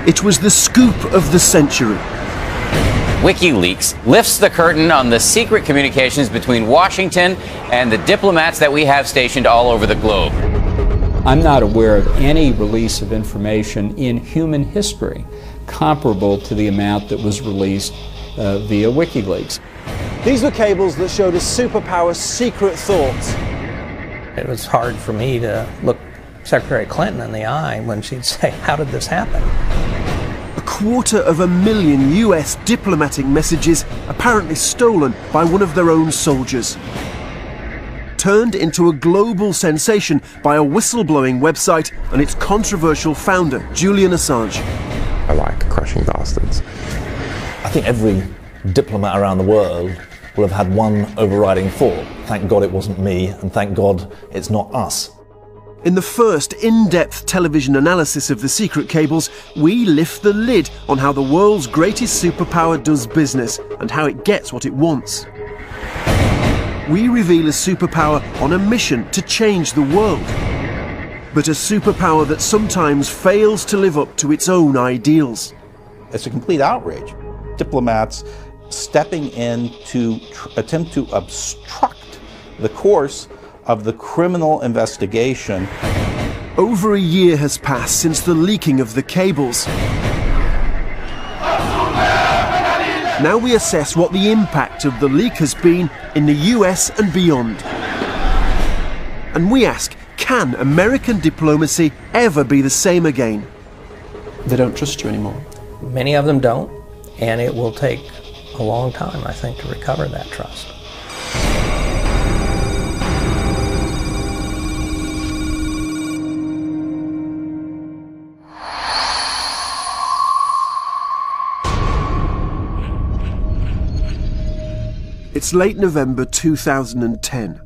It was the scoop of the century. Wikileaks lifts the curtain on the secret communications between Washington and the diplomats that we have stationed all over the globe. I'm not aware of any release of information in human history comparable to the amount that was released via Wikileaks. These were cables that showed a superpower's secret thoughts. It was hard for me to look Secretary Clinton in the eye when she'd say, "How did this happen?" 250,000 US diplomatic messages apparently stolen by one of their own soldiers. Turned into a global sensation by a whistleblowing website and its controversial founder, Julian Assange. I like crushing bastards. I think every diplomat around the world will have had one overriding thought. Thank God it wasn't me, and thank God it's not us. In the first in-depth television analysis of the secret cables, we lift the lid on how the world's greatest superpower does business and how it gets what it wants. We reveal a superpower on a mission to change the world, but a superpower that sometimes fails to live up to its own ideals. It's a complete outrage. Diplomats stepping in to attempt to obstruct the course of the criminal investigation. Over a year has passed since the leaking of the cables. Now we assess what the impact of the leak has been in the US and beyond. And we ask, can American diplomacy ever be the same again? They don't trust you anymore. Many of them don't, and it will take a long time, I think, to recover that trust. It's late November 2010.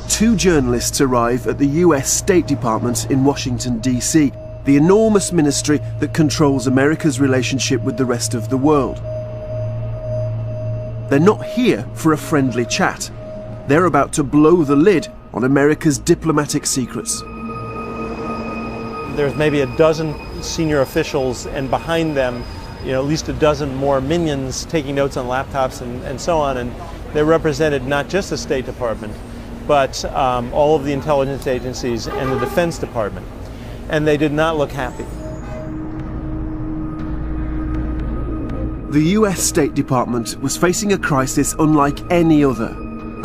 Two journalists arrive at the US State Department in Washington, D.C., the enormous ministry that controls America's relationship with the rest of the world. They're not here for a friendly chat. They're about to blow the lid on America's diplomatic secrets. There's maybe a dozen senior officials, and behind them, at least a dozen more minions taking notes on laptops and so on. And they represented not just the State Department, but all of the intelligence agencies and the Defense Department. And they did not look happy. The US State Department was facing a crisis unlike any other.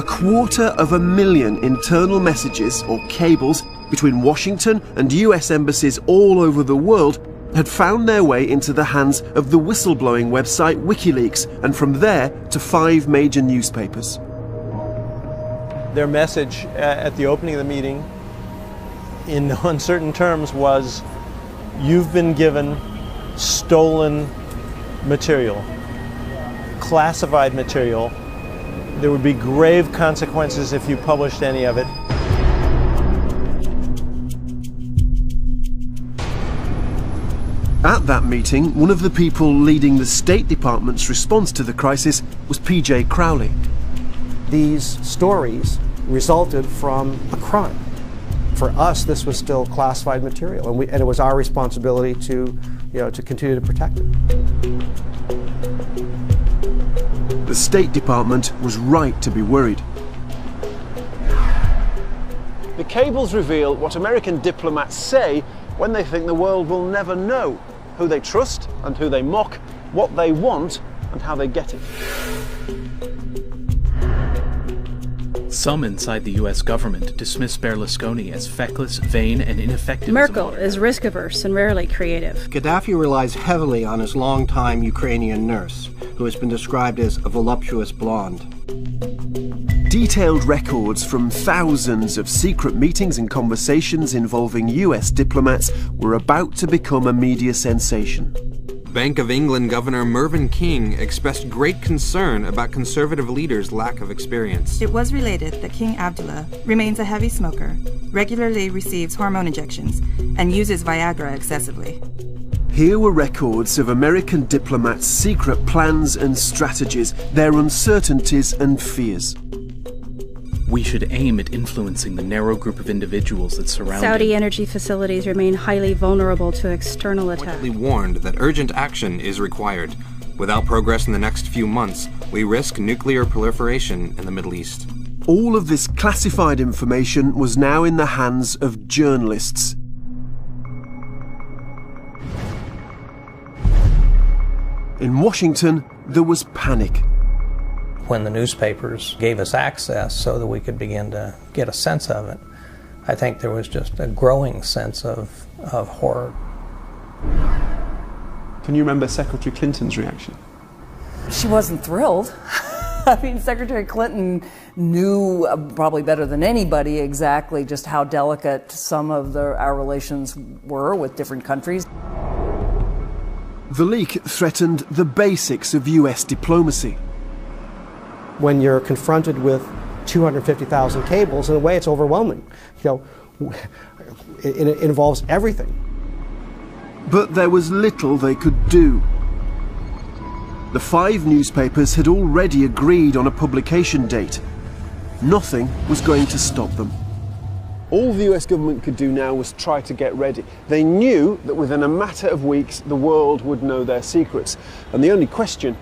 250,000 internal messages, or cables, between Washington and US embassies all over the world had found their way into the hands of the whistleblowing website Wikileaks, and from there to 5 major newspapers. Their message at the opening of the meeting, in uncertain terms, was, "You've been given stolen material, classified material. There would be grave consequences if you published any of it." At that meeting, one of the people leading the State Department's response to the crisis was P.J. Crowley. These stories resulted from a crime. For us, this was still classified material, and it was our responsibility to continue to protect it. The State Department was right to be worried. The cables reveal what American diplomats say when they think the world will never know: who they trust and who they mock, what they want and how they get it. Some inside the US government dismiss Berlusconi as feckless, vain, and ineffective. Merkel is risk-averse and rarely creative. Gaddafi relies heavily on his longtime Ukrainian nurse, who has been described as a voluptuous blonde. Detailed records from thousands of secret meetings and conversations involving US diplomats were about to become a media sensation. Bank of England Governor Mervyn King expressed great concern about conservative leaders' lack of experience. It was related that King Abdullah remains a heavy smoker, regularly receives hormone injections, and uses Viagra excessively. Here were records of American diplomats' secret plans and strategies, their uncertainties and fears. We should aim at influencing the narrow group of individuals that surround Saudi him. energy facilities remain highly vulnerable to external attack. We warned that urgent action is required. Without progress in the next few months, we risk nuclear proliferation in the Middle East. All of this classified information was now in the hands of journalists. In Washington, there was panic. When the newspapers gave us access so that we could begin to get a sense of it, I think there was just a growing sense of horror. Can you remember Secretary Clinton's reaction? She wasn't thrilled. I mean, Secretary Clinton knew probably better than anybody exactly just how delicate some of our relations were with different countries. The leak threatened the basics of US diplomacy. When you're confronted with 250,000 cables, in a way it's overwhelming. You know, it involves everything. But there was little they could do. The 5 newspapers had already agreed on a publication date. Nothing was going to stop them. All the US government could do now was try to get ready. They knew that within a matter of weeks the world would know their secrets, and the only question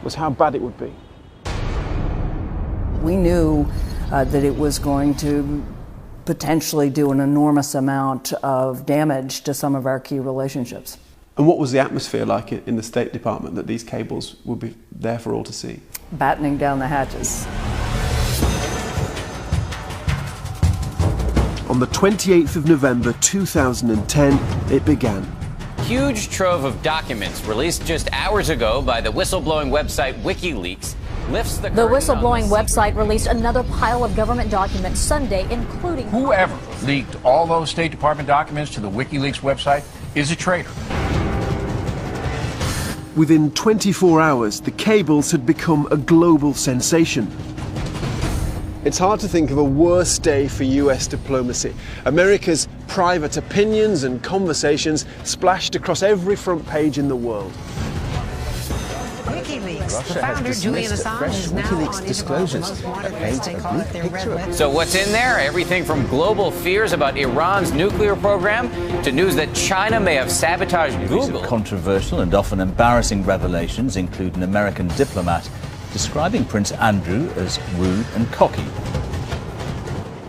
was how bad it would be. We knew that it was going to potentially do an enormous amount of damage to some of our key relationships. And what was the atmosphere like in the State Department that these cables would be there for all to see? Battening down the hatches. On the 28th of November 2010, it began. Huge trove of documents released just hours ago by the whistleblowing website Wikileaks lifts the whistleblowing website released another pile of government documents Sunday, including... Whoever leaked all those State Department documents to the Wikileaks website is a traitor. Within 24 hours, the cables had become a global sensation. It's hard to think of a worse day for US diplomacy. America's private opinions and conversations splashed across every front page in the world. Wikileaks. The founder, Julian Assange, is now on disclosures. So what's in there? Everything from global fears about Iran's nuclear program to news that China may have sabotaged Google. Controversial and often embarrassing revelations include an American diplomat describing Prince Andrew as rude and cocky.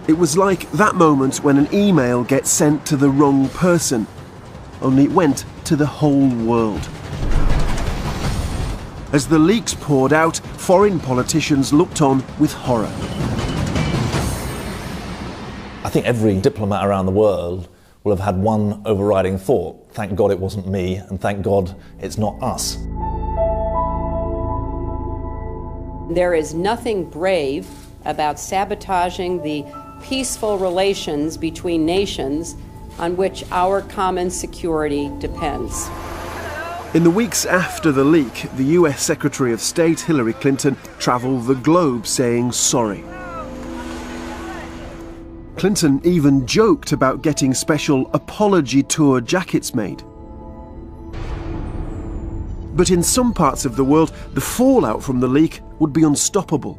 It was like that moment when an email gets sent to the wrong person, only it went to the whole world. As the leaks poured out, foreign politicians looked on with horror. I think every diplomat around the world will have had one overriding thought: thank God it wasn't me, and thank God it's not us. There is nothing brave about sabotaging the peaceful relations between nations on which our common security depends. In the weeks after the leak, the US Secretary of State Hillary Clinton travelled the globe saying sorry. Clinton even joked about getting special apology tour jackets made. But in some parts of the world, the fallout from the leak would be unstoppable.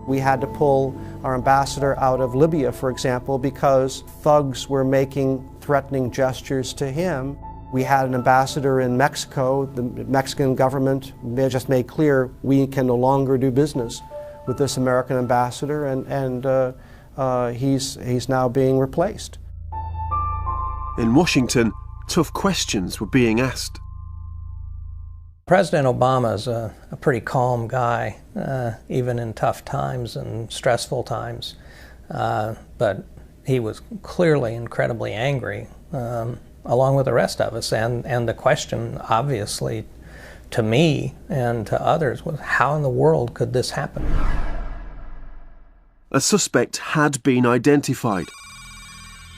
We had to pull our ambassador out of Libya, for example, because thugs were making threatening gestures to him. We had an ambassador in Mexico. The Mexican government just made clear we can no longer do business with this American ambassador, and he's now being replaced. In Washington, tough questions were being asked. President Obama is a pretty calm guy, even in tough times and stressful times. But he was clearly incredibly angry, along with the rest of us. And the question, obviously, to me and to others was, how in the world could this happen? A suspect had been identified.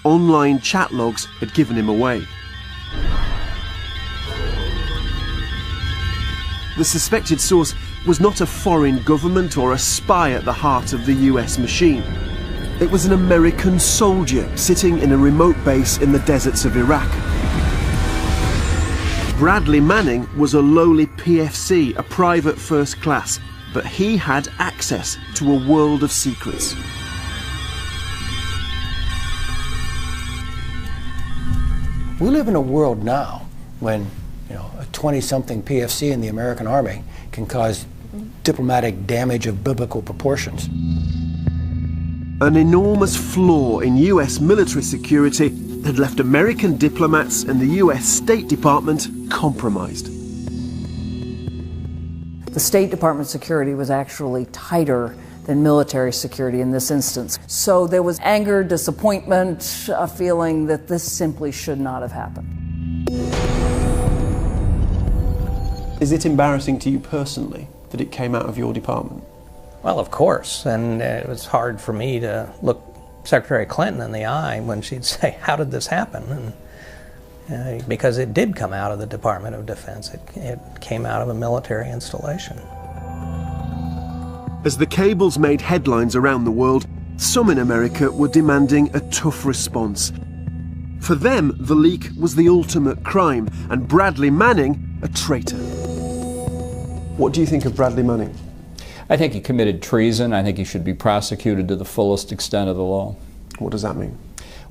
Online chat logs had given him away. The suspected source was not a foreign government or a spy at the heart of the US machine. It was an American soldier sitting in a remote base in the deserts of Iraq. Bradley Manning was a lowly PFC, a private first class, but he had access to a world of secrets. We live in a world now when, you know, a 20-something PFC in the American Army can cause diplomatic damage of biblical proportions. An enormous flaw in US military security had left American diplomats and the US State Department compromised. The State Department security was actually tighter than military security in this instance. So there was anger, disappointment, a feeling that this simply should not have happened. Is it embarrassing to you personally that it came out of your department? Well, of course, and it was hard for me to look Secretary Clinton in the eye when she'd say, "How did this happen?" And because it did come out of the Department of Defense. It came out of a military installation. As the cables made headlines around the world, some in America were demanding a tough response. For them, the leak was the ultimate crime, and Bradley Manning a traitor. What do you think of Bradley Manning? I think he committed treason. I think he should be prosecuted to the fullest extent of the law. What does that mean?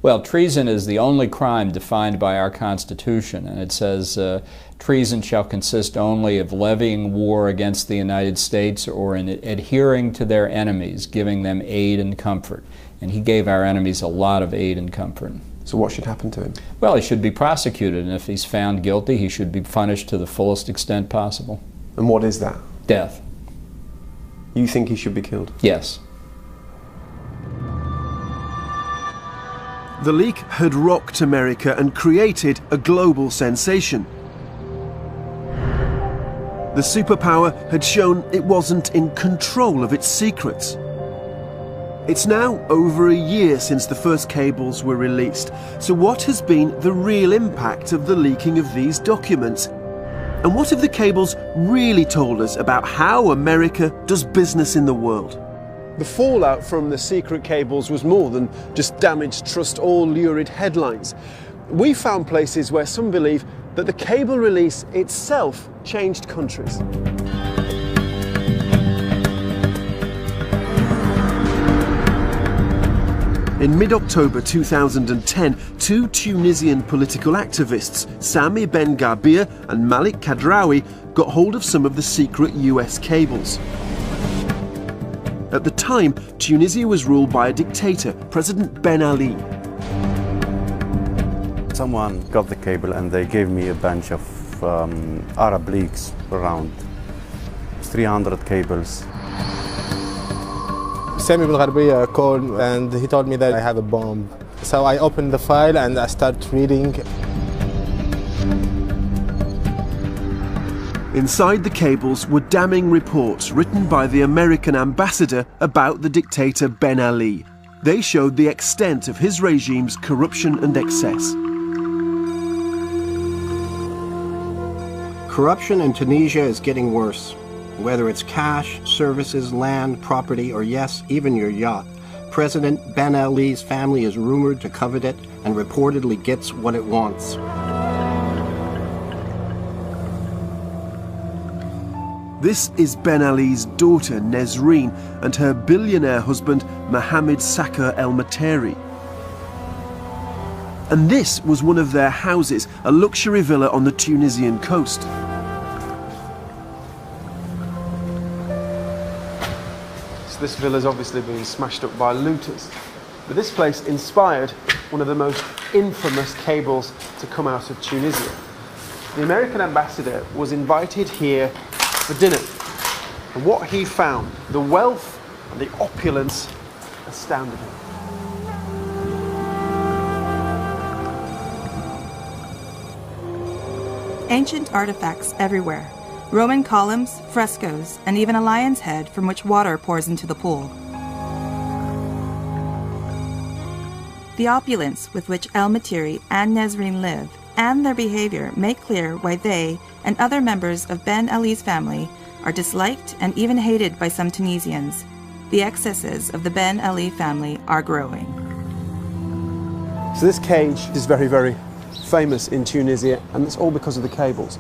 Well, treason is the only crime defined by our Constitution, and it says treason shall consist only of levying war against the United States or in adhering to their enemies, giving them aid and comfort. And he gave our enemies a lot of aid and comfort. So what should happen to him? Well, he should be prosecuted, and if he's found guilty, he should be punished to the fullest extent possible. And what is that? Death. You think he should be killed? Yes. The leak had rocked America and created a global sensation. The superpower had shown it wasn't in control of its secrets. It's now over a year since the first cables were released. So what has been the real impact of the leaking of these documents? And what have the cables really told us about how America does business in the world? The fallout from the secret cables was more than just damaged trust or lurid headlines. We found places where some believe that the cable release itself changed countries. In mid-October 2010, two Tunisian political activists, Sami Ben Gabir and Malik Kadraoui, got hold of some of the secret US cables. At the time, Tunisia was ruled by a dictator, President Ben Ali. Someone got the cable and they gave me a bunch of Arab leaks, around 300 cables. Sami Ben called and he told me that I have a bomb. So I opened the file and I started reading. Inside the cables were damning reports written by the American ambassador about the dictator Ben Ali. They showed the extent of his regime's corruption and excess. Corruption in Tunisia is getting worse. Whether it's cash, services, land, property, or yes, even your yacht, President Ben Ali's family is rumored to covet it and reportedly gets what it wants. This is Ben Ali's daughter, Nesreen, and her billionaire husband, Mohammed Sakr El Materi. And this was one of their houses, a luxury villa on the Tunisian coast. So this villa's obviously been smashed up by looters. But this place inspired one of the most infamous cables to come out of Tunisia. The American ambassador was invited here for dinner. And what he found, the wealth and the opulence, astounded him. Ancient artifacts everywhere. Roman columns, frescoes, and even a lion's head from which water pours into the pool. The opulence with which El Materi and Nesreen live and their behavior make clear why they and other members of Ben Ali's family are disliked and even hated by some Tunisians. The excesses of the Ben Ali family are growing. So this cage is very, very famous in Tunisia, and it's all because of the cables.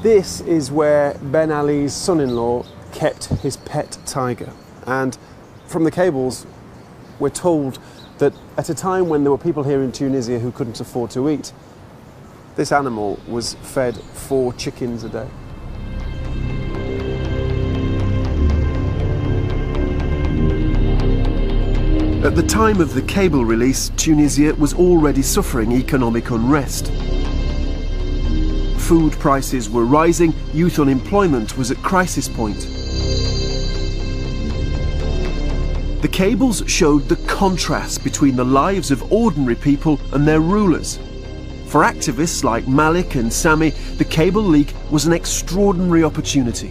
This is where Ben Ali's son-in-law kept his pet tiger. And from the cables, we're told that at a time when there were people here in Tunisia who couldn't afford to eat, This animal was fed 4 chickens a day. At the time of the cable release, Tunisia was already suffering economic unrest. Food prices were rising, youth unemployment was at crisis point. The cables showed the contrast between the lives of ordinary people and their rulers. For activists like Malik and Sami, the cable leak was an extraordinary opportunity.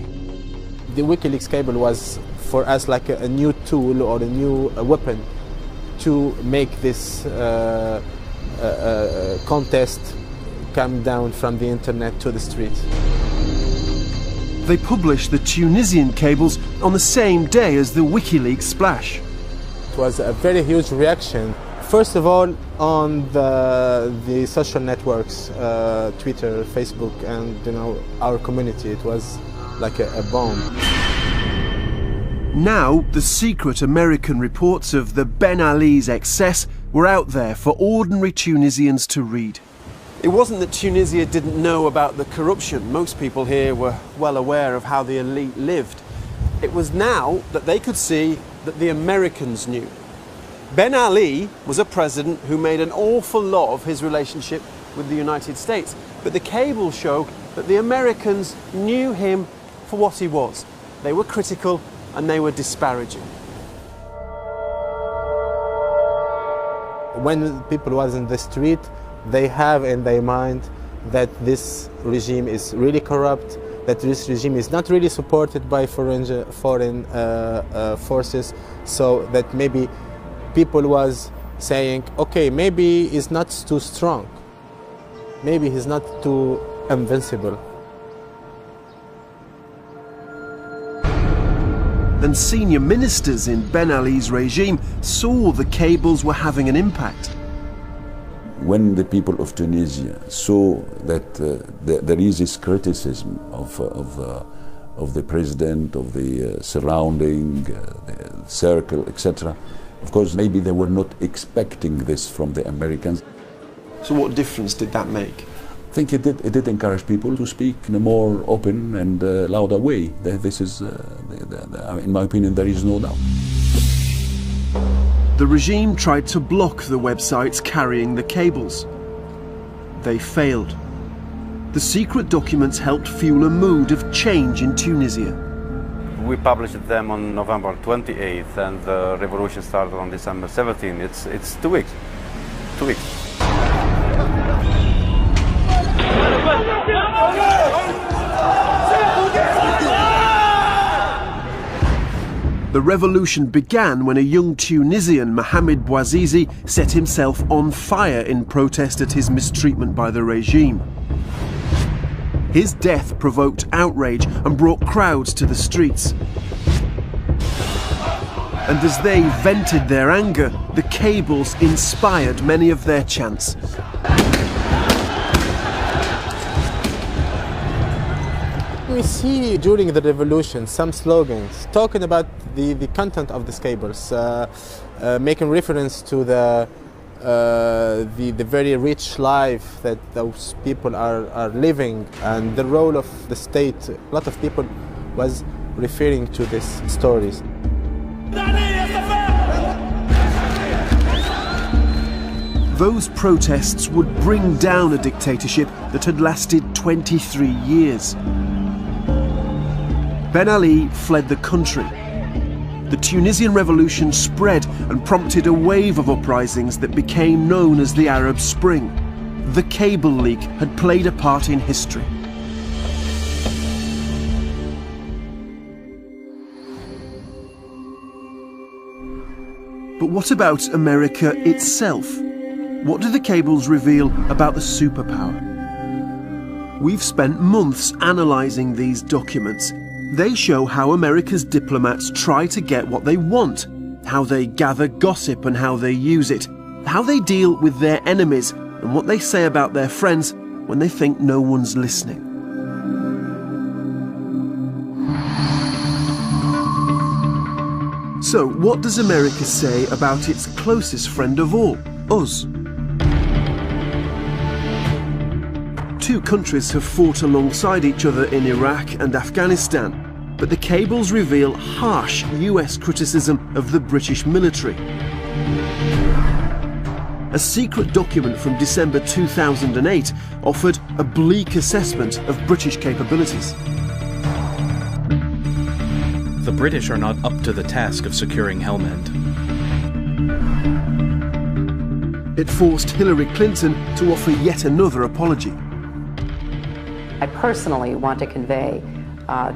The Wikileaks cable was for us like a new tool or a new weapon to make this contest come down from the internet to the street. They published the Tunisian cables on the same day as the Wikileaks splash. It was a very huge reaction. First of all, on the social networks, Twitter, Facebook, and our community. It was like a bomb. Now, the secret American reports of the Ben Ali's excess were out there for ordinary Tunisians to read. It wasn't that Tunisia didn't know about the corruption. Most people here were well aware of how the elite lived. It was now that they could see that the Americans knew. Ben Ali was a president who made an awful lot of his relationship with the United States. But the cables show that the Americans knew him for what he was. They were critical and they were disparaging. When people was in the street, they have in their mind that this regime is really corrupt, that this regime is not really supported by foreign forces, so that maybe people was saying, okay, maybe he's not too strong, maybe he's not too invincible. And senior ministers in Ben Ali's regime saw the cables were having an impact. When the people of Tunisia saw that there is this criticism of the president, of the surrounding, the circle, etc., of course, maybe they were not expecting this from the Americans. So what difference did that make? I think it did encourage people to speak in a more open and louder way. This is, in my opinion, there is no doubt. The regime tried to block the websites carrying the cables. They failed. The secret documents helped fuel a mood of change in Tunisia. We published them on November 28th, and the revolution started on December 17th. It's 2 weeks. 2 weeks. The revolution began when a young Tunisian, Mohamed Bouazizi, set himself on fire in protest at his mistreatment by the regime. His death provoked outrage and brought crowds to the streets. And as they vented their anger, the cables inspired many of their chants. We see during the revolution some slogans talking about the content of these cables, making reference to the very rich life that those people are living, and the role of the state. A lot of people was referring to these stories. Those protests would bring down a dictatorship that had lasted 23 years. Ben Ali fled the country. The Tunisian revolution spread and prompted a wave of uprisings that became known as the Arab Spring. The cable leak had played a part in history. But what about America itself? What do the cables reveal about the superpower? We've spent months analysing these documents. They show how America's diplomats try to get what they want, how they gather gossip and how they use it, how they deal with their enemies, and what they say about their friends when they think no one's listening. So, what does America say about its closest friend of all, us? two countries have fought alongside each other in Iraq and Afghanistan, but the cables reveal harsh US criticism of the British military. A secret document from December 2008 offered a bleak assessment of British capabilities. The British are not up to the task of securing Helmand. It forced Hillary Clinton to offer yet another apology. I personally want to convey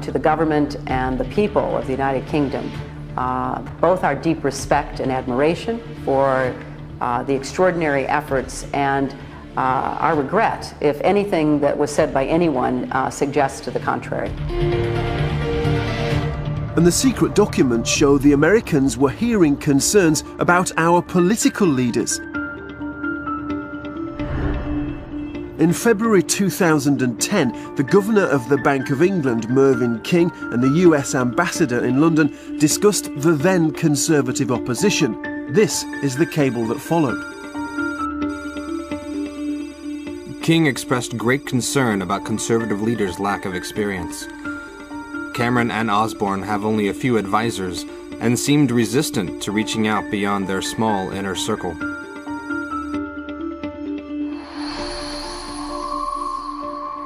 to the government and the people of the United Kingdom both our deep respect and admiration for the extraordinary efforts and our regret if anything that was said by anyone suggests to the contrary. And the secret documents show the Americans were hearing concerns about our political leaders. In February 2010, the governor of the Bank of England, Mervyn King, and the US ambassador in London discussed the then Conservative opposition. This is the cable that followed. King expressed great concern about Conservative leaders' lack of experience. Cameron and Osborne have only a few advisors and seemed resistant to reaching out beyond their small inner circle.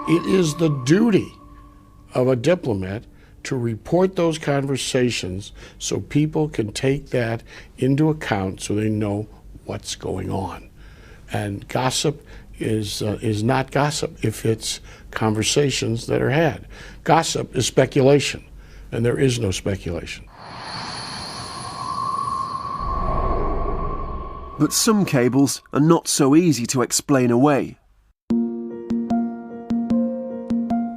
It is the duty of a diplomat to report those conversations so people can take that into account so they know what's going on. And gossip is not gossip if it's conversations that are had. Gossip is speculation, and there is no speculation. But some cables are not so easy to explain away.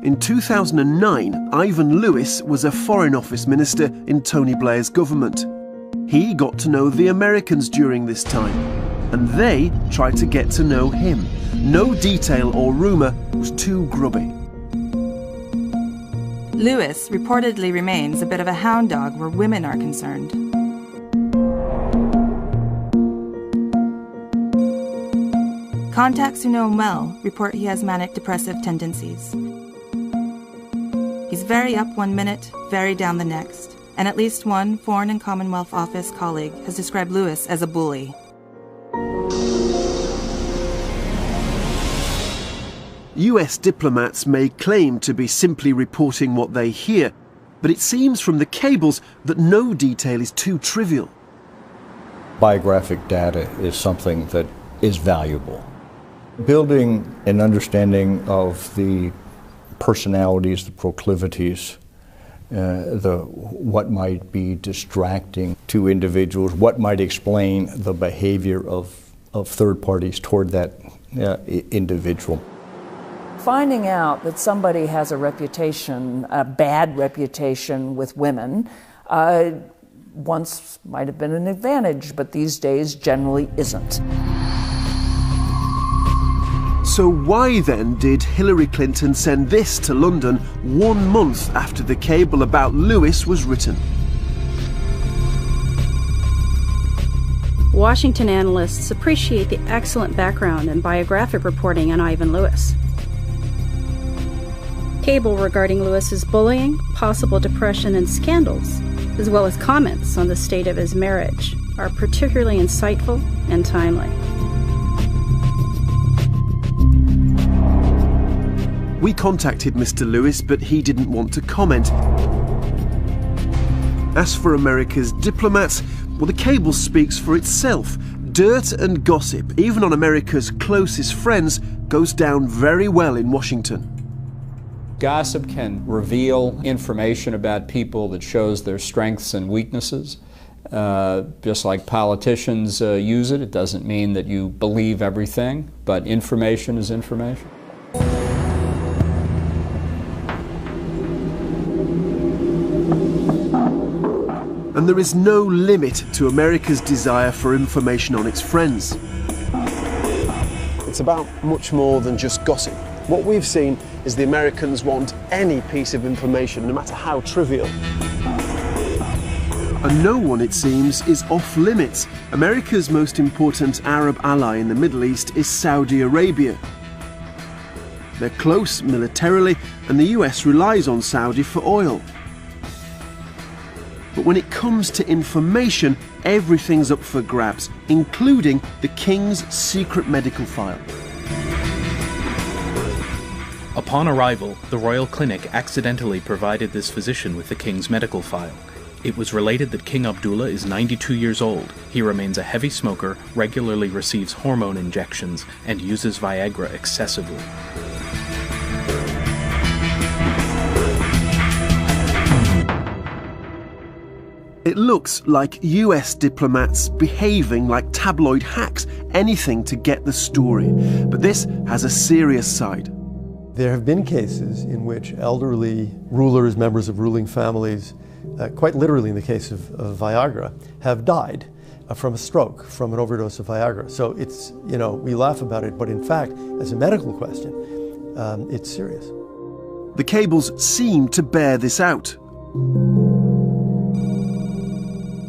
In 2009, Ivan Lewis was a Foreign Office minister in Tony Blair's government. He got to know the Americans during this time, and they tried to get to know him. No detail or rumour was too grubby. Lewis reportedly remains a bit of a hound dog where women are concerned. Contacts who know him well report he has manic depressive tendencies. He's very up one minute, very down the next, and at least one Foreign and Commonwealth Office colleague has described Lewis as a bully. US diplomats may claim to be simply reporting what they hear, but it seems from the cables that no detail is too trivial. Biographic data is something that is valuable. Building an understanding of the personalities, the proclivities, what might be distracting to individuals, what might explain the behavior of third parties toward that individual. Finding out that somebody has a reputation, a bad reputation with women, once might have been an advantage, but these days generally isn't. So why then did Hillary Clinton send this to London 1 month after the cable about Lewis was written? Washington analysts appreciate the excellent background and biographic reporting on Ivan Lewis. Cable regarding Lewis's bullying, possible depression, and scandals, as well as comments on the state of his marriage, are particularly insightful and timely. We contacted Mr. Lewis, but he didn't want to comment. As for America's diplomats, well, the cable speaks for itself. Dirt and gossip, even on America's closest friends, goes down very well in Washington. Gossip can reveal information about people that shows their strengths and weaknesses. Just like politicians use it, it doesn't mean that you believe everything, but information is information. And there is no limit to America's desire for information on its friends. It's about much more than just gossip. What we've seen is the Americans want any piece of information, no matter how trivial. And no one, it seems, is off limits. America's most important Arab ally in the Middle East is Saudi Arabia. They're close militarily, and the US relies on Saudi for oil. But when it comes to information, everything's up for grabs, including the King's secret medical file. Upon arrival, the Royal Clinic accidentally provided this physician with the King's medical file. It was related that King Abdullah is 92 years old. He remains a heavy smoker, regularly receives hormone injections, and uses Viagra excessively. It looks like US diplomats behaving like tabloid hacks, anything to get the story. But this has a serious side. There have been cases in which elderly rulers, members of ruling families, quite literally in the case of Viagra, have died from a stroke, from an overdose of Viagra. So it's, you know, we laugh about it, but in fact, as a medical question, it's serious. The cables seem to bear this out.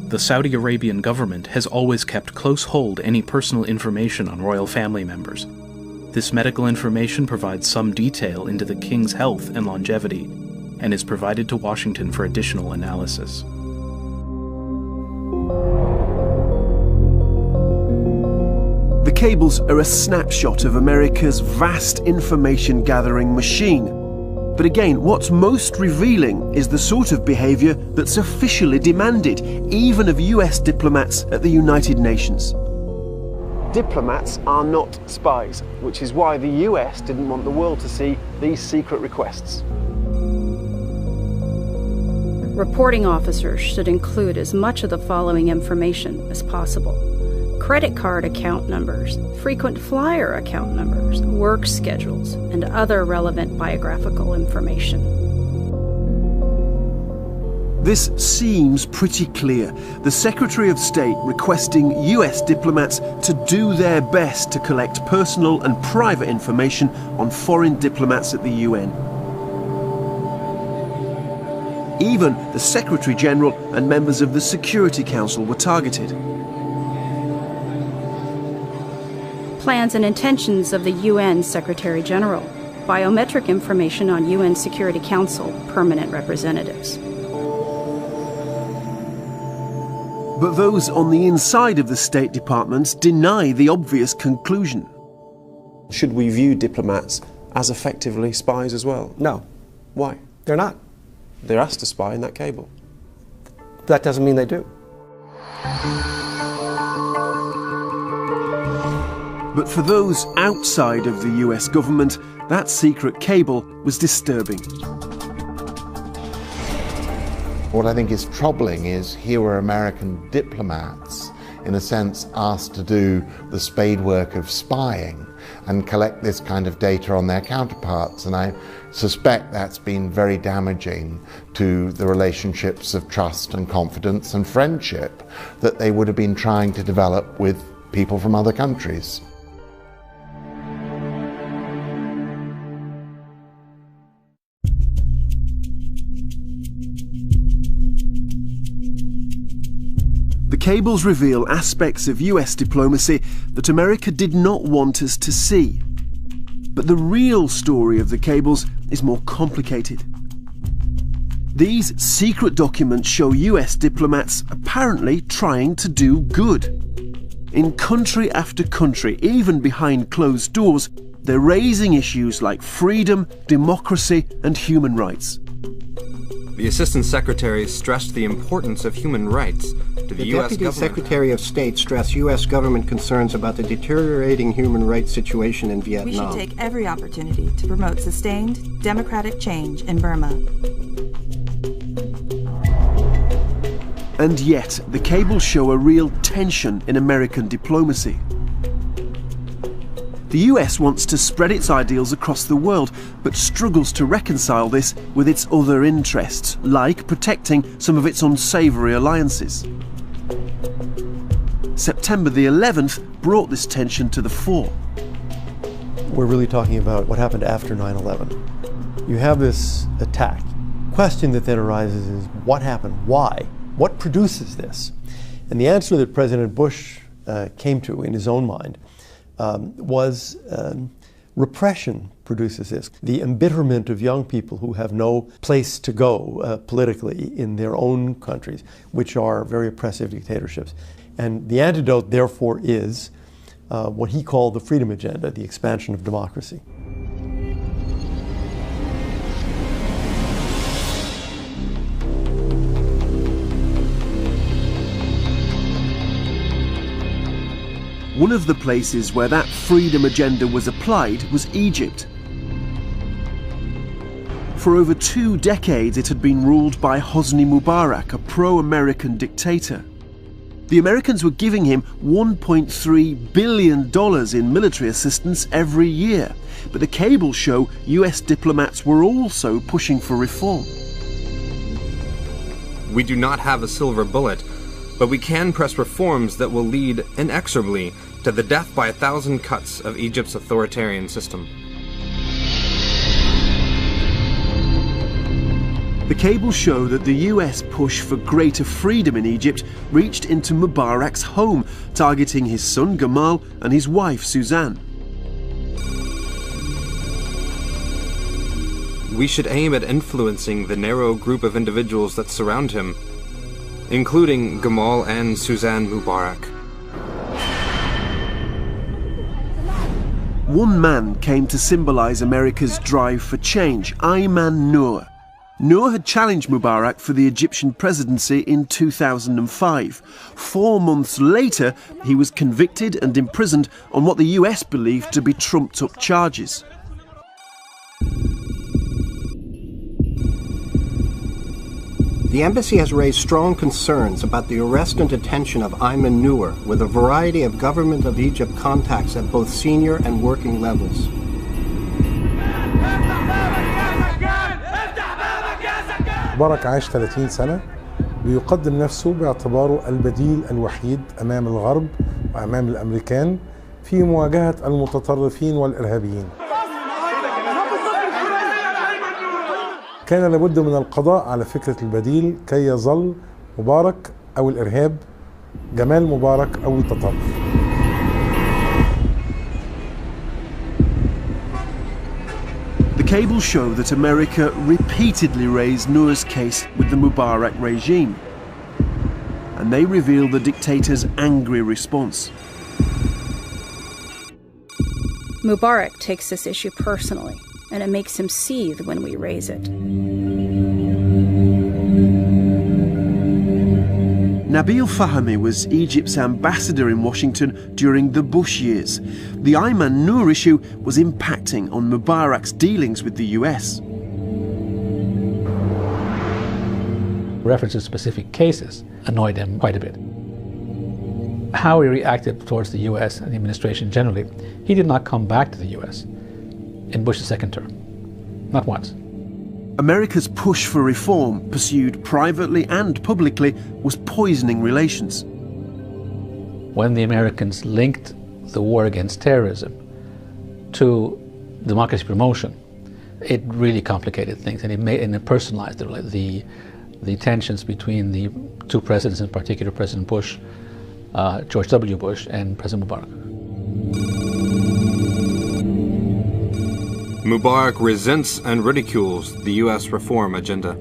The Saudi Arabian government has always kept close hold any personal information on royal family members. This medical information provides some detail into the king's health and longevity, and is provided to Washington for additional analysis. The cables are a snapshot of America's vast information-gathering machine. But again, what's most revealing is the sort of behaviour that's officially demanded, even of US diplomats at the United Nations. Diplomats are not spies, which is why the US didn't want the world to see these secret requests. Reporting officers should include as much of the following information as possible: credit card account numbers, frequent flyer account numbers, work schedules, and other relevant biographical information. This seems pretty clear. The Secretary of State requesting US diplomats to do their best to collect personal and private information on foreign diplomats at the UN. Even the Secretary General and members of the Security Council were targeted. Plans and intentions of the UN Secretary General, biometric information on UN Security Council permanent representatives. But those on the inside of the State Department deny the obvious conclusion. Should we view diplomats as effectively spies as well? No. Why? They're not. They're asked to spy in that cable. That doesn't mean they do. But for those outside of the US government, that secret cable was disturbing. What I think is troubling is here were American diplomats, in a sense, asked to do the spade work of spying and collect this kind of data on their counterparts. And I suspect that's been very damaging to the relationships of trust and confidence and friendship that they would have been trying to develop with people from other countries. The cables reveal aspects of US diplomacy that America did not want us to see. But the real story of the cables is more complicated. These secret documents show US diplomats apparently trying to do good. In country after country, even behind closed doors, they're raising issues like freedom, democracy, and human rights. The Assistant Secretary stressed the importance of human rights to the U.S. Deputy government. Secretary of State stressed U.S. government concerns about the deteriorating human rights situation in Vietnam. We should take every opportunity to promote sustained democratic change in Burma. And yet, the cables show a real tension in American diplomacy. The US wants to spread its ideals across the world, but struggles to reconcile this with its other interests, like protecting some of its unsavoury alliances. September the 11th brought this tension to the fore. We're really talking about what happened after 9/11. You have this attack. The question that then arises is, what happened? Why? What produces this? And the answer that President Bush came to in his own mind was Repression produces this. The embitterment of young people who have no place to go politically in their own countries, which are very oppressive dictatorships. And the antidote, therefore, is what he called the freedom agenda, the expansion of democracy. One of the places where that freedom agenda was applied was Egypt. For over 2 decades it had been ruled by Hosni Mubarak, a pro-American dictator. The Americans were giving him $1.3 billion in military assistance every year, but the cables show US diplomats were also pushing for reform. We do not have a silver bullet, but we can press reforms that will lead inexorably to the death by 1,000 cuts of Egypt's authoritarian system. The cables show that the US push for greater freedom in Egypt reached into Mubarak's home, targeting his son Gamal and his wife Suzanne. We should aim at influencing the narrow group of individuals that surround him, including Gamal and Suzanne Mubarak. One man came to symbolize America's drive for change, Ayman Noor. Noor had challenged Mubarak for the Egyptian presidency in 2005. 4 months later, he was convicted and imprisoned on what the US believed to be trumped-up charges. The embassy has raised strong concerns about the arrest and detention of Ayman Noor, with a variety of government of Egypt contacts at both senior and working levels. مبارك عاش 30 سنة بيقدم نفسه باعتباره البديل الوحيد أمام الغرب وأمام الأمريكان في مواجهة المتطرفين والإرهابيين. كان لابد من القضاء على فكرة البديل كي يظل مبارك أو الإرهاب، جمال مبارك أو التطرف. The cables show that America repeatedly raised Noor's case with the Mubarak regime, and they reveal the dictator's angry response. Mubarak takes this issue personally, and it makes him seethe when we raise it. Nabil Fahmy was Egypt's ambassador in Washington during the Bush years. The Ayman Noor issue was impacting on Mubarak's dealings with the US. Reference to specific cases annoyed him quite a bit. How he reacted towards the US and the administration generally, he did not come back to the US in Bush's second term. Not once. America's push for reform, pursued privately and publicly, was poisoning relations. When the Americans linked the war against terrorism to democracy promotion, it really complicated things, and it personalized the tensions between the two presidents, in particular President Bush, George W. Bush, and President Mubarak. Mubarak resents and ridicules the U.S. reform agenda.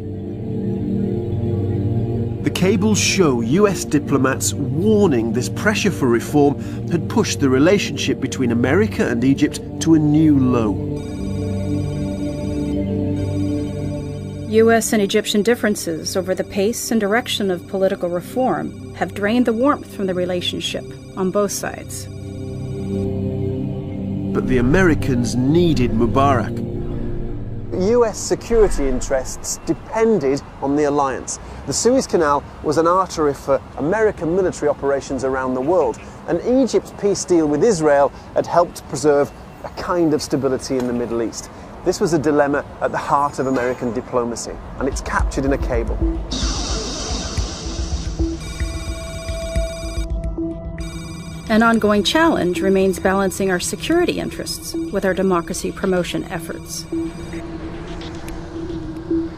The cables show US diplomats warning this pressure for reform had pushed the relationship between America and Egypt to a new low. US and Egyptian differences over the pace and direction of political reform have drained the warmth from the relationship on both sides. But the Americans needed Mubarak. US security interests depended on the alliance. The Suez Canal was an artery for American military operations around the world, and Egypt's peace deal with Israel had helped preserve a kind of stability in the Middle East. This was a dilemma at the heart of American diplomacy, and it's captured in a cable. An ongoing challenge remains balancing our security interests with our democracy promotion efforts.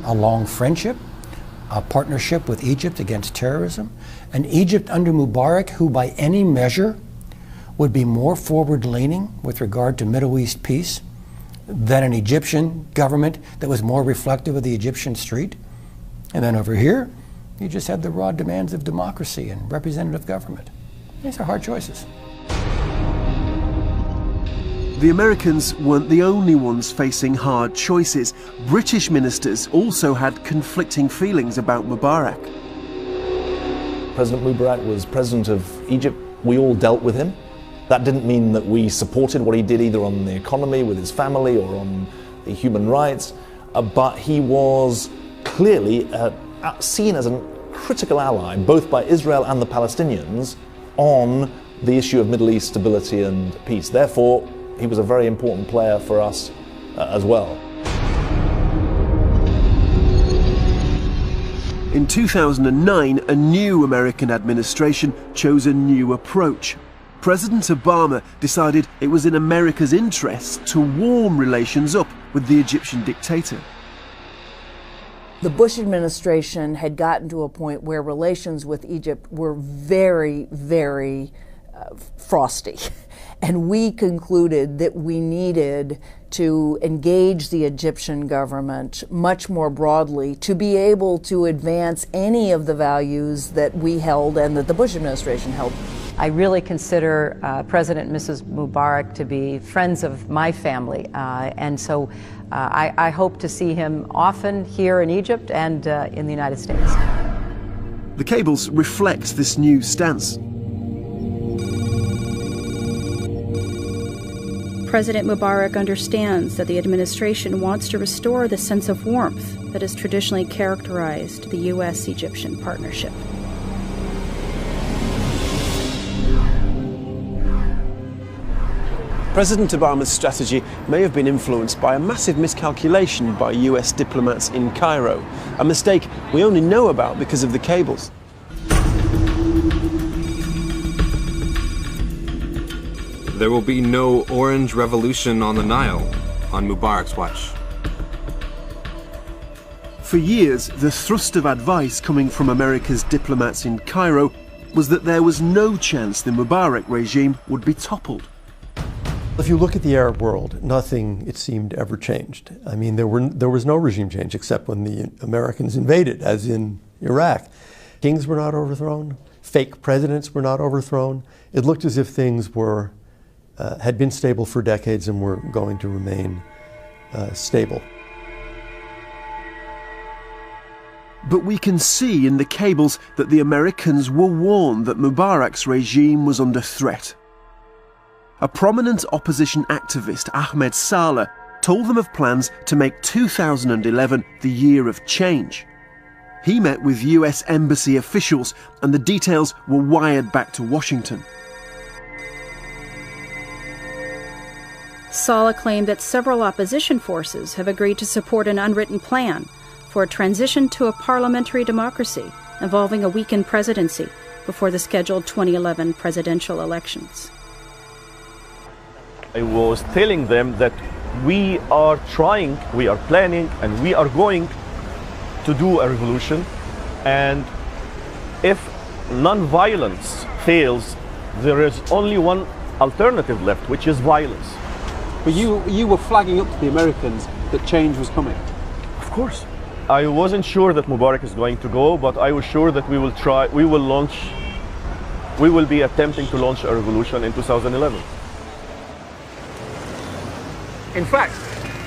A long friendship, a partnership with Egypt against terrorism, an Egypt under Mubarak who by any measure would be more forward-leaning with regard to Middle East peace then an Egyptian government that was more reflective of the Egyptian street. And then over here, you just had the raw demands of democracy and representative government. These are hard choices. The Americans weren't the only ones facing hard choices. British ministers also had conflicting feelings about Mubarak. President Mubarak was president of Egypt. We all dealt with him. That didn't mean that we supported what he did either on the economy with his family or on the human rights, but he was clearly seen as a critical ally, both by Israel and the Palestinians, on the issue of Middle East stability and peace. Therefore, he was a very important player for us as well. In 2009, a new American administration chose a new approach. President Obama decided it was in America's interest to warm relations up with the Egyptian dictator. The Bush administration had gotten to a point where relations with Egypt were very, very frosty. And we concluded that we needed to engage the Egyptian government much more broadly to be able to advance any of the values that we held and that the Bush administration held. I really consider President and Mrs. Mubarak to be friends of my family, and so I hope to see him often here in Egypt and in the United States. The cables reflect this new stance. President Mubarak understands that the administration wants to restore the sense of warmth that has traditionally characterized the U.S.-Egyptian partnership. President Obama's strategy may have been influenced by a massive miscalculation by US diplomats in Cairo, a mistake we only know about because of the cables. There will be no orange revolution on the Nile on Mubarak's watch. For years, the thrust of advice coming from America's diplomats in Cairo was that there was no chance the Mubarak regime would be toppled. If you look at the Arab world, nothing, it seemed, ever changed. I mean, there was no regime change except when the Americans invaded, as in Iraq. Kings were not overthrown. Fake presidents were not overthrown. It looked as if things were had been stable for decades and were going to remain stable. But we can see in the cables that the Americans were warned that Mubarak's regime was under threat. A prominent opposition activist, Ahmed Saleh, told them of plans to make 2011 the year of change. He met with US embassy officials and the details were wired back to Washington. Saleh claimed that several opposition forces have agreed to support an unwritten plan for a transition to a parliamentary democracy involving a weakened presidency before the scheduled 2011 presidential elections. I was telling them that we are trying, we are planning, and we are going to do a revolution. And if non-violence fails, there is only one alternative left, which is violence. But you were flagging up to the Americans that change was coming. Of course. I wasn't sure that Mubarak is going to go, but I was sure that we will be attempting to launch a revolution in 2011. In fact,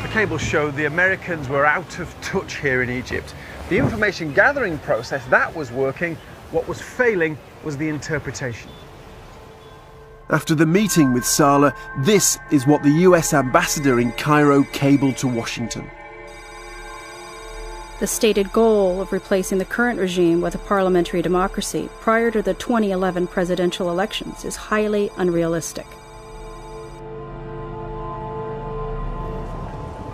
the cables showed the Americans were out of touch here in Egypt. The information gathering process, that was working. What was failing was the interpretation. After the meeting with Saleh, this is what the US ambassador in Cairo cabled to Washington. The stated goal of replacing the current regime with a parliamentary democracy prior to the 2011 presidential elections is highly unrealistic.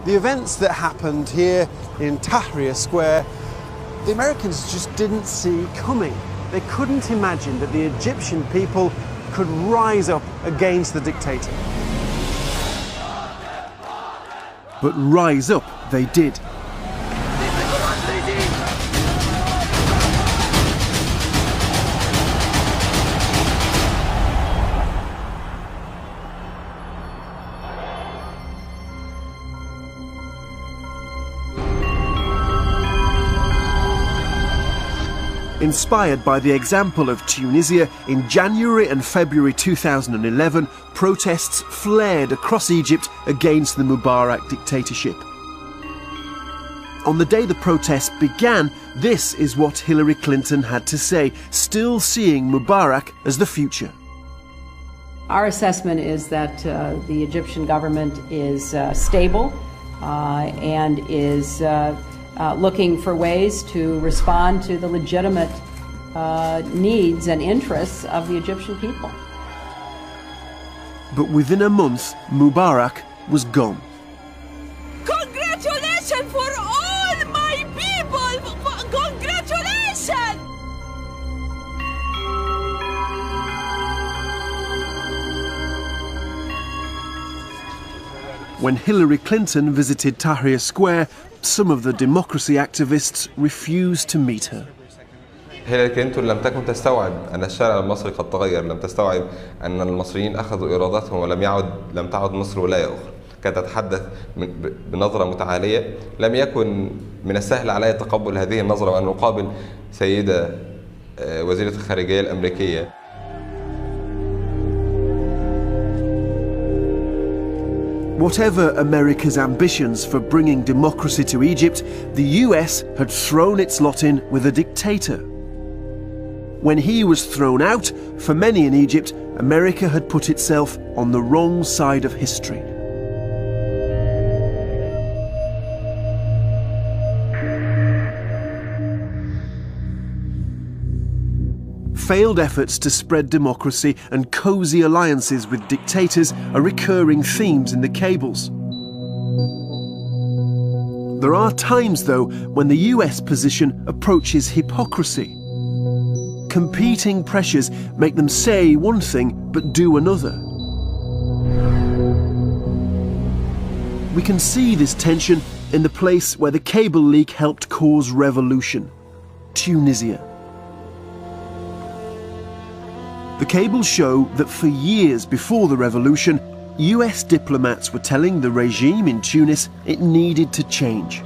The events that happened here in Tahrir Square, the Americans just didn't see coming. They couldn't imagine that the Egyptian people could rise up against the dictator. But rise up they did. Inspired by the example of Tunisia, in January and February 2011, protests flared across Egypt against the Mubarak dictatorship. On the day the protests began, this is what Hillary Clinton had to say, still seeing Mubarak as the future. Our assessment is that the Egyptian government is stable and is looking for ways to respond to the legitimate needs and interests of the Egyptian people. But within a month, Mubarak was gone. Congratulations for all my people! Congratulations! When Hillary Clinton visited Tahrir Square, some of the democracy activists refused to meet her. هيلاري كلينتون لم تكن تستوعب أن الشارع المصري قد تغير، لم تستوعب أن المصريين أخذوا إرادتهم ولم تعد مصر ولاية أخرى. كانت تتحدث بنظرة متعالية، لم يكن من السهل علي تقبل هذه النظرة وأن أقابل سيدة وزيرة الخارجية الأمريكية. Whatever America's ambitions for bringing democracy to Egypt, the US had thrown its lot in with a dictator. When he was thrown out, for many in Egypt, America had put itself on the wrong side of history. Failed efforts to spread democracy and cosy alliances with dictators are recurring themes in the cables. There are times, though, when the US position approaches hypocrisy. Competing pressures make them say one thing but do another. We can see this tension in the place where the cable leak helped cause revolution, Tunisia. The cables show that for years before the revolution, US diplomats were telling the regime in Tunis it needed to change.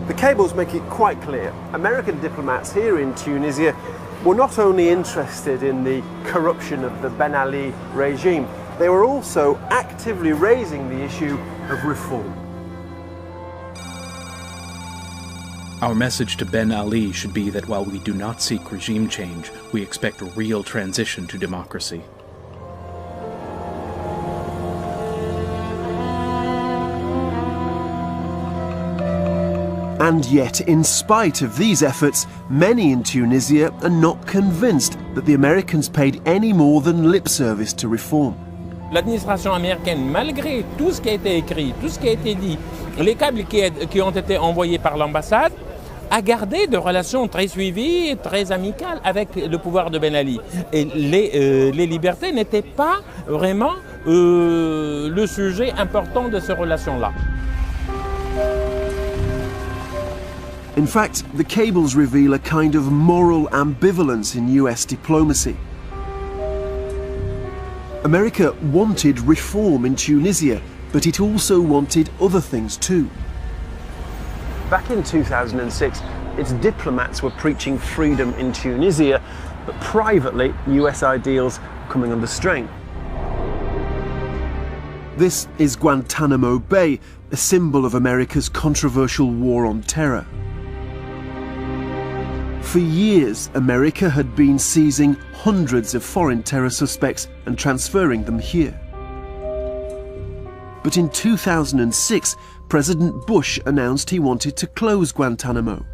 The cables make it quite clear. American diplomats here in Tunisia were not only interested in the corruption of the Ben Ali regime, they were also actively raising the issue of reform. Our message to Ben Ali should be that while we do not seek regime change, we expect a real transition to democracy. And yet, in spite of these efforts, many in Tunisia are not convinced that the Americans paid any more than lip service to reform. L'administration américaine, malgré tout ce qui a été écrit, tout ce qui a été dit, les câbles qui ont été envoyés par l'ambassade, a gardé de relations très suivies et très amicales avec le pouvoir de Ben Ali. Et les libertés n'étaient pas vraiment le sujet important de ces relations-là. In fact, the cables reveal a kind of moral ambivalence in US diplomacy. America wanted reform in Tunisia, but it also wanted other things too. Back in 2006, its diplomats were preaching freedom in Tunisia, but privately, US ideals were coming under strain. This is Guantanamo Bay, a symbol of America's controversial war on terror. For years, America had been seizing hundreds of foreign terror suspects and transferring them here. But in 2006, President Bush announced he wanted to close Guantanamo.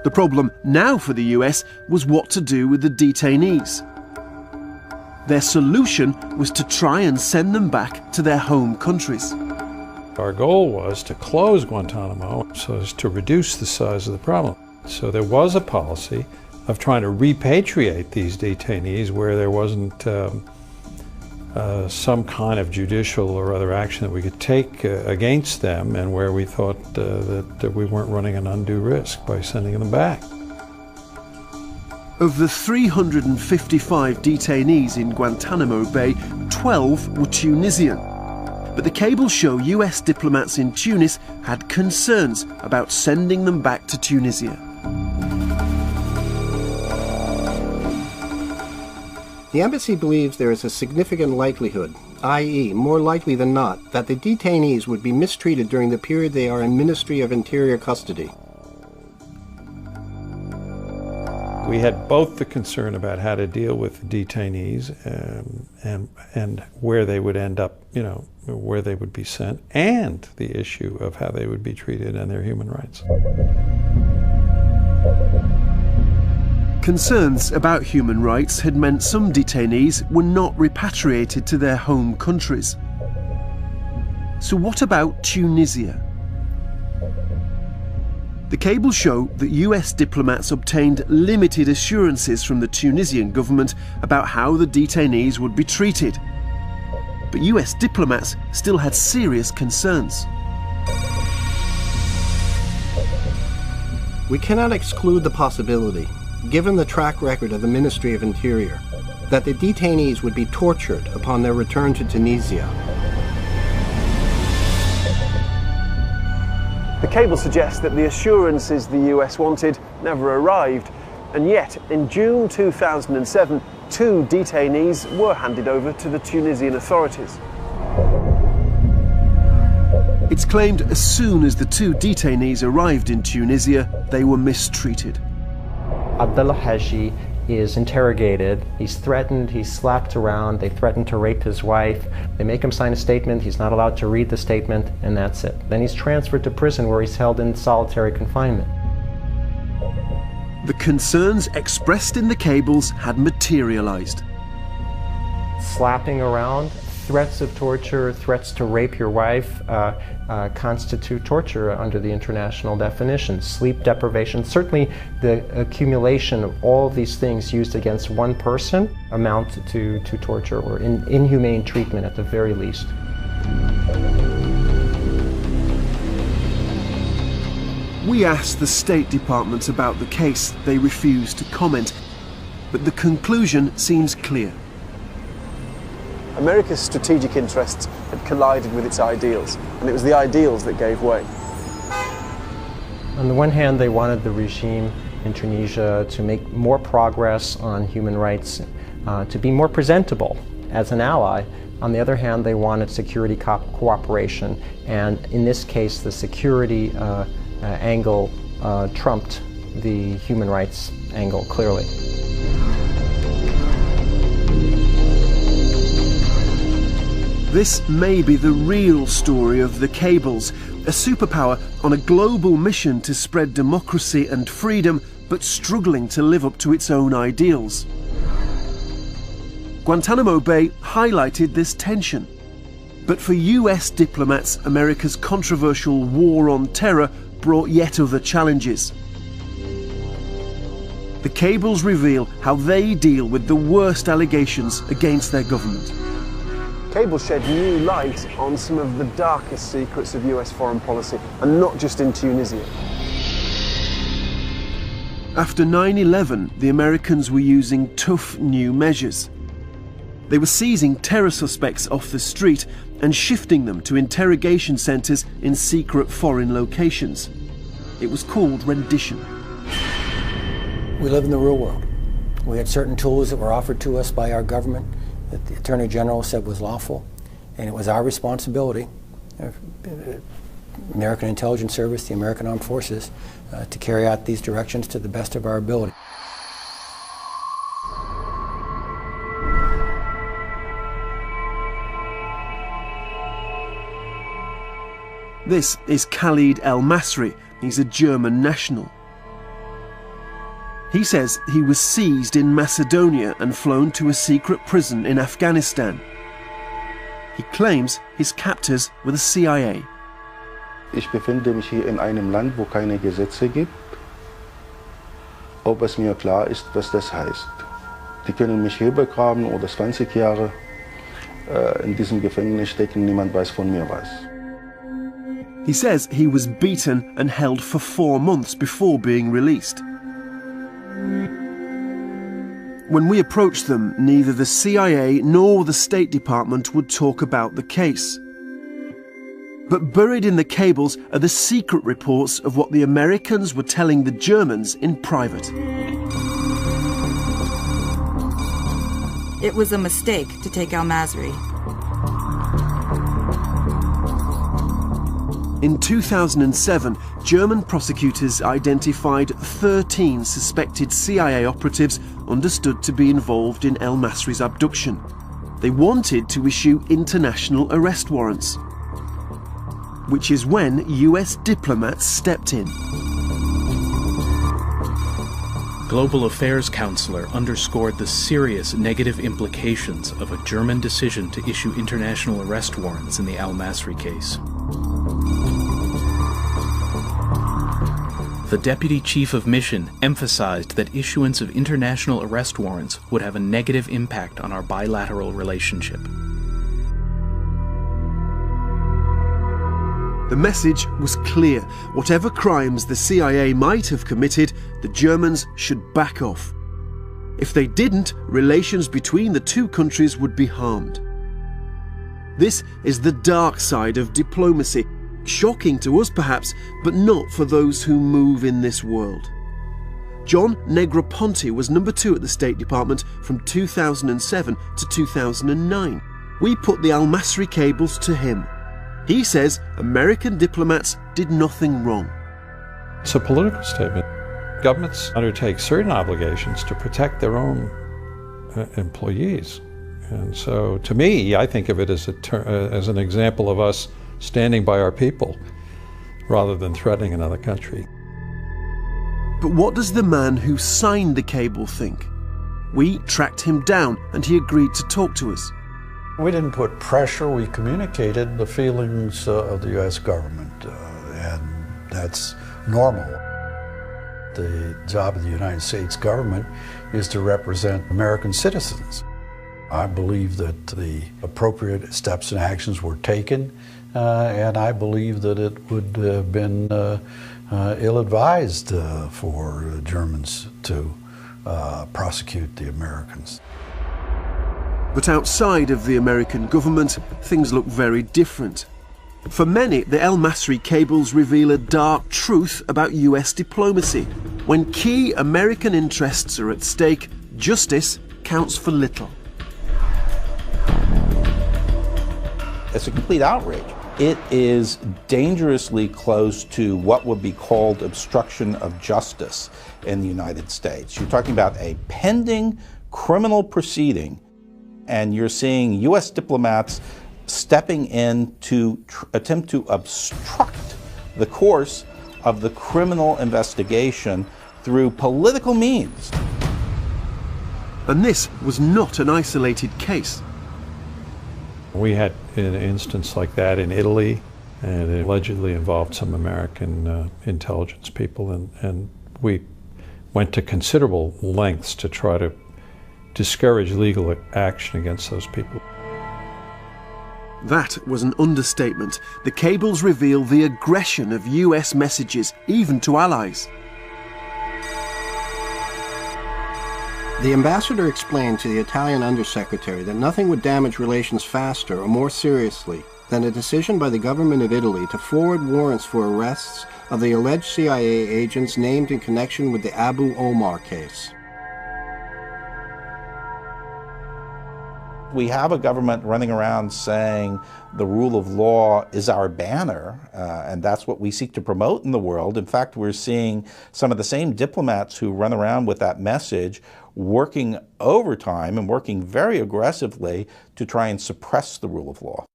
The problem now for the US was what to do with the detainees. Their solution was to try and send them back to their home countries. Our goal was to close Guantanamo so as to reduce the size of the problem. So there was a policy of trying to repatriate these detainees where there wasn't some kind of judicial or other action that we could take against them, and where we thought that we weren't running an undue risk by sending them back. Of the 355 detainees in Guantanamo Bay, 12 were Tunisian. But the cables show US diplomats in Tunis had concerns about sending them back to Tunisia. The embassy believes there is a significant likelihood, i.e., more likely than not, that the detainees would be mistreated during the period they are in Ministry of Interior custody. We had both the concern about how to deal with detainees and where they would end up, where they would be sent, and the issue of how they would be treated and their human rights. Concerns about human rights had meant some detainees were not repatriated to their home countries. So what about Tunisia? The cables show that US diplomats obtained limited assurances from the Tunisian government about how the detainees would be treated. But US diplomats still had serious concerns. We cannot exclude the possibility, given the track record of the Ministry of Interior, that the detainees would be tortured upon their return to Tunisia. The cable suggests that the assurances the US wanted never arrived, and yet in June 2007, 2 detainees were handed over to the Tunisian authorities. It's claimed as soon as the 2 detainees arrived in Tunisia, they were mistreated. Abdullah Haji is interrogated, he's threatened, he's slapped around, they threaten to rape his wife, they make him sign a statement, he's not allowed to read the statement, and that's it. Then he's transferred to prison where he's held in solitary confinement. The concerns expressed in the cables had materialized. Slapping around, threats of torture, threats to rape your wife constitute torture under the international definition. Sleep deprivation, certainly the accumulation of all these things used against one person amount to torture or inhumane treatment at the very least. We asked the State Department about the case. They refused to comment, but the conclusion seems clear. America's strategic interests had collided with its ideals, and it was the ideals that gave way. On the one hand, they wanted the regime in Tunisia to make more progress on human rights, to be more presentable as an ally. On the other hand, they wanted security cooperation, and in this case, the security angle trumped the human rights angle clearly. This may be the real story of the cables, a superpower on a global mission to spread democracy and freedom, but struggling to live up to its own ideals. Guantanamo Bay highlighted this tension. But for US diplomats, America's controversial war on terror brought yet other challenges. The cables reveal how they deal with the worst allegations against their government. Cables shed new light on some of the darkest secrets of US foreign policy, and not just in Tunisia. After 9/11, the Americans were using tough new measures. They were seizing terror suspects off the street and shifting them to interrogation centres in secret foreign locations. It was called rendition. We live in the real world. We had certain tools that were offered to us by our government that the Attorney General said was lawful, and it was our responsibility, American Intelligence Service, the American Armed Forces, to carry out these directions to the best of our ability. This is Khalid El-Masri. He's a German national. He says he was seized in Macedonia and flown to a secret prison in Afghanistan. He claims his captors were the CIA. Ich befinde mich hier in einem Land, wo keine Gesetze gibt. Ob es mir klar ist, was das heißt. Die können mich hier begraben oder 20 Jahre in diesem Gefängnis stecken, niemand weiß von mir was. He says he was beaten and held for 4 months before being released. When we approached them, neither the CIA nor the State Department would talk about the case. But buried in the cables are the secret reports of what the Americans were telling the Germans in private. it was a mistake to take al-Masri. In 2007, German prosecutors identified 13 suspected CIA operatives understood to be involved in al-Masri's abduction. They wanted to issue international arrest warrants, which is when US diplomats stepped in. Global Affairs Counselor underscored the serious negative implications of a German decision to issue international arrest warrants in the al-Masri case. The Deputy Chief of Mission emphasized that issuance of international arrest warrants would have a negative impact on our bilateral relationship. The message was clear. Whatever crimes the CIA might have committed, the Germans should back off. If they didn't, relations between the two countries would be harmed. This is the dark side of diplomacy. Shocking to us perhaps, but not for those who move in this world. John Negroponte was number 2 at the State Department from 2007 to 2009. We put the al-Masri cables to him. He says American diplomats did nothing wrong. It's a political statement. Governments undertake certain obligations to protect their own employees. And so, to me, I think of it as an example of us standing by our people rather than threatening another country. But what does the man who signed the cable think? We tracked him down and he agreed to talk to us. We didn't put pressure, we communicated the feelings of the U.S. government, and that's normal. The job of the United States government is to represent American citizens. I believe that the appropriate steps and actions were taken, and I believe that it would have been ill-advised for Germans to prosecute the Americans. But outside of the American government, things look very different. For many, the al-Masri cables reveal a dark truth about US diplomacy. When key American interests are at stake, justice counts for little. It's a complete outrage. It is dangerously close to what would be called obstruction of justice in the United States. You're talking about a pending criminal proceeding, and you're seeing US diplomats stepping in to attempt to obstruct the course of the criminal investigation through political means. And this was not an isolated case. We had an instance like that in Italy, and it allegedly involved some American intelligence people, and we went to considerable lengths to try to discourage legal action against those people. That was an understatement. The cables reveal the aggression of US messages, even to allies. The ambassador explained to the Italian undersecretary that nothing would damage relations faster or more seriously than a decision by the government of Italy to forward warrants for arrests of the alleged CIA agents named in connection with the Abu Omar case. We have a government running around saying the rule of law is our banner, and that's what we seek to promote in the world. In fact, we're seeing some of the same diplomats who run around with that message working overtime and working very aggressively to try and suppress the rule of law.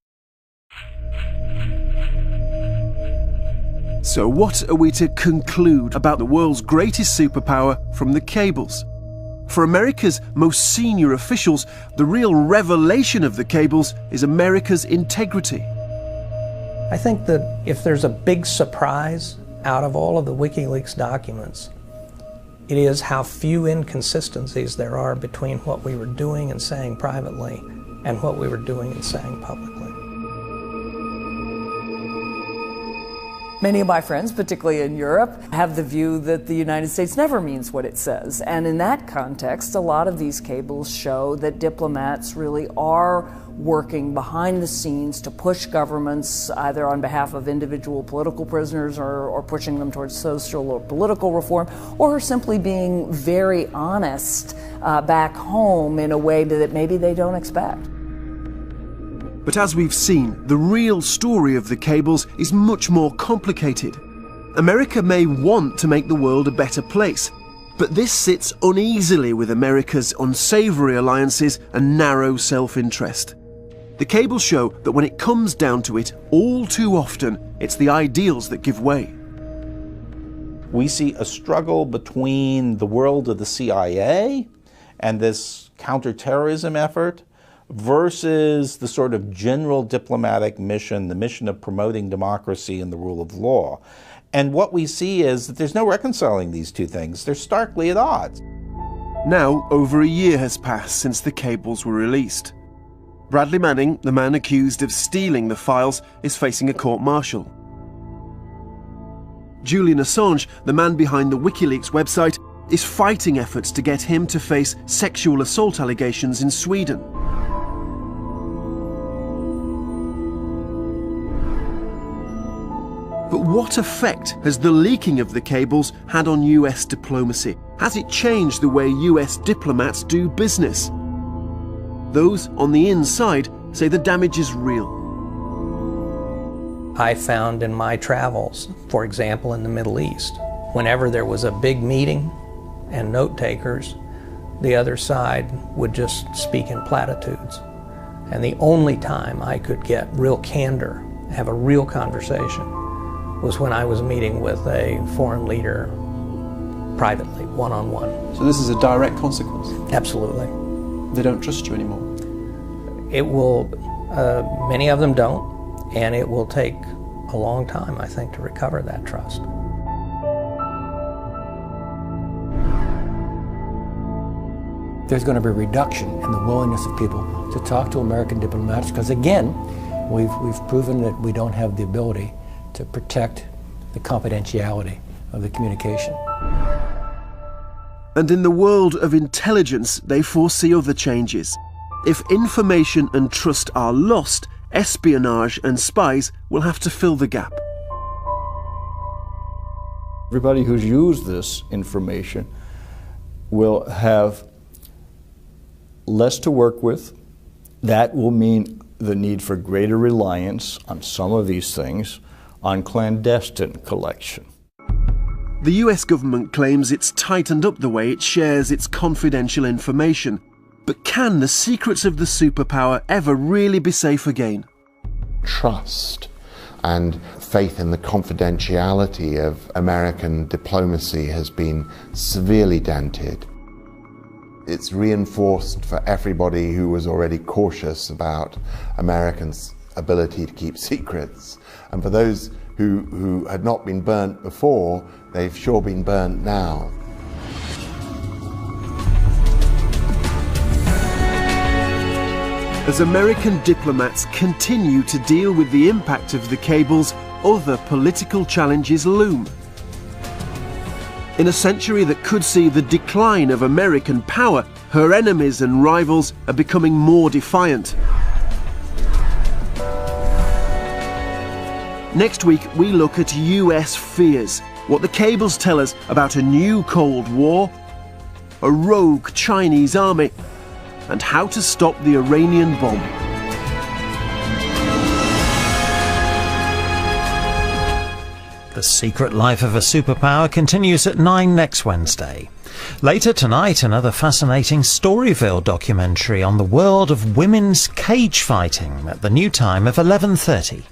So what are we to conclude about the world's greatest superpower from the cables? For America's most senior officials, the real revelation of the cables is America's integrity. I think that if there's a big surprise out of all of the Wikileaks documents, it is how few inconsistencies there are between what we were doing and saying privately and what we were doing and saying publicly. Many of my friends, particularly in Europe, have the view that the United States never means what it says. And in that context, a lot of these cables show that diplomats really are working behind the scenes to push governments either on behalf of individual political prisoners or pushing them towards social or political reform, or simply being very honest back home in a way that maybe they don't expect. But as we've seen, the real story of the cables is much more complicated. America may want to make the world a better place, but this sits uneasily with America's unsavory alliances and narrow self-interest. The cables show that when it comes down to it, all too often, it's the ideals that give way. We see a struggle between the world of the CIA and this counterterrorism effort versus the sort of general diplomatic mission, the mission of promoting democracy and the rule of law. And what we see is that there's no reconciling these two things. They're starkly at odds. Now, over a year has passed since the cables were released. Bradley Manning, the man accused of stealing the files, is facing a court-martial. Julian Assange, the man behind the Wikileaks website, is fighting efforts to get him to face sexual assault allegations in Sweden. But what effect has the leaking of the cables had on US diplomacy? Has it changed the way US diplomats do business? Those on the inside say the damage is real. I found in my travels, for example in the Middle East, whenever there was a big meeting and note takers, the other side would just speak in platitudes. And the only time I could get real candor, have a real conversation, was when I was meeting with a foreign leader privately, one-on-one. So this is a direct consequence? Absolutely. They don't trust you anymore? It will, many of them don't, and it will take a long time, I think, to recover that trust. There's going to be a reduction in the willingness of people to talk to American diplomats because, again, we've proven that we don't have the ability to protect the confidentiality of the communication. And in the world of intelligence, they foresee other changes. If information and trust are lost, espionage and spies will have to fill the gap. Everybody who's used this information will have less to work with. That will mean the need for greater reliance on some of these things on clandestine collection. The US government claims it's tightened up the way it shares its confidential information. But can the secrets of the superpower ever really be safe again? Trust and faith in the confidentiality of American diplomacy has been severely dented. It's reinforced for everybody who was already cautious about Americans' ability to keep secrets. And for those who had not been burnt before, they've sure been burnt now. As American diplomats continue to deal with the impact of the cables, other political challenges loom. In a century that could see the decline of American power, her enemies and rivals are becoming more defiant. Next week, we look at US fears, what the cables tell us about a new Cold War, a rogue Chinese army, and how to stop the Iranian bomb. The Secret Life of a Superpower continues at 9 next Wednesday. Later tonight, another fascinating Storyville documentary on the world of women's cage fighting at the new time of 11:30.